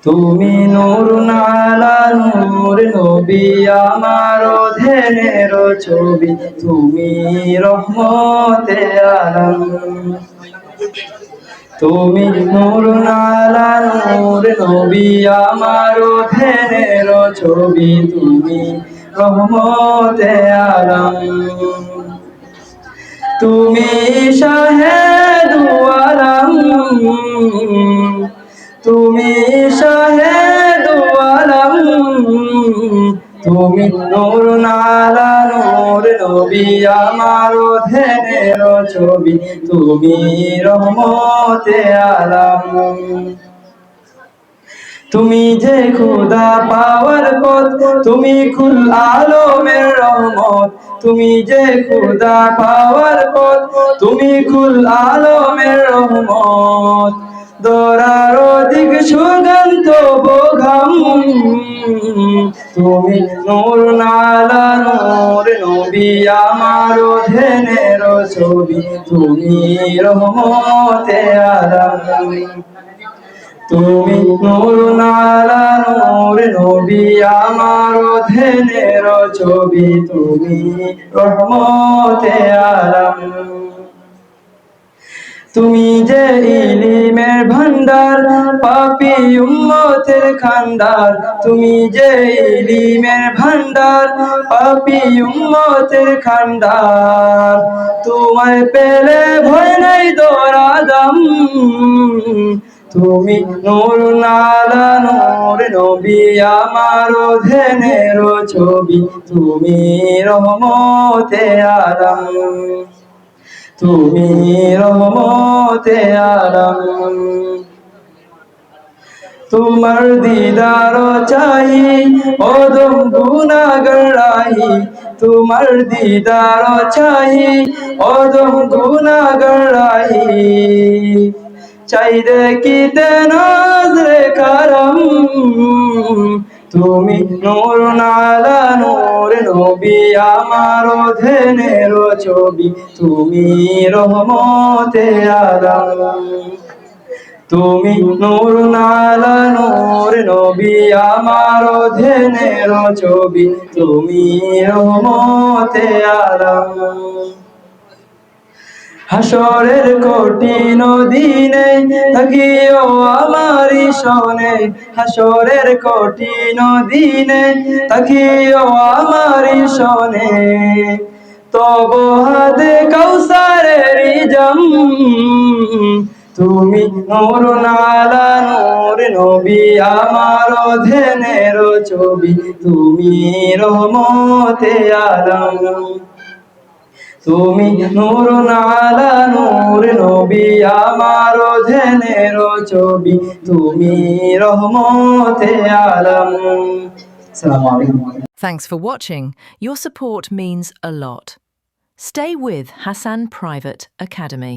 তুমি নূরুন আলা নূর নবী আমার ধ্যানের ছবি তুমি রহমতে আলম তুমি নূরুন আলা নূর নবী আমার ধ্যানের ছবি তুমি রহমতে আলম তুমি শাহেদু আলম তুমি শাহেদু আলম তুমি নূরুন আলা নূর নবী আমার ধ্যানের ছবি তুমি রহমতে আলম তুমি যে খুদা পাওয়ার পথ তুমি কুল আলমের রহমত তুমি যে খুদা পাওয়ার পথ তুমি কুল আলমের রহমত দরার দিক সুগন্ধ বোঘাম তুমি নূরুন আলা নূর নবী আমার ধ্যানের ছবি তুমি রহমতে আলম তুমি নূরুন আলা নূর নবী আমার ধ্যানের ছবি তুমি রহমতে আলম তুমি যে ইলিমের ভান্ডার পাপী উম্মতের খান্ডার তুমি যে ইলিমের ভান্ডার পাপী উম্মতের খান্ডার তোমায় পেলে ভয় নাই দরাদম তুমি নূরুন আলা নূর নবী আমার ধ্যানের ছবি তুমি রহমতে আলম তুমি রহমতে আলম তোমার দিদার চাই ওদম গুনাহগার রাহি তোমার দিদার চাই ওদম গুনাহগার রাহি চাই দেখিতে নজরে করম তুমি নূরুন আলা নূর নবী আমার ধ্যানের ছবি তুমি রহমতে আলম তুমি নূরুন আলা নূর নবী আমার ধ্যানের ছবি তুমি রহমতে আলম হাসরের কঠিন দিনে থাকিও আমারি শোনে হাসরের কঠিন দিনে থাকিও আমারি শোনে তব হাতে কাউসারের জাম তুমি নূরুন আলা নূর নবী আমার ধ্যানের ছবি তুমি রহমতে আলম তুমি নূরুন আলা নূর নবী আমার ধ্যানের ছবি তুমি রহমতে আলম আসসালামু আলাইকুম Thanks for watching. Your support means a lot. Stay with Hassan Private Academy.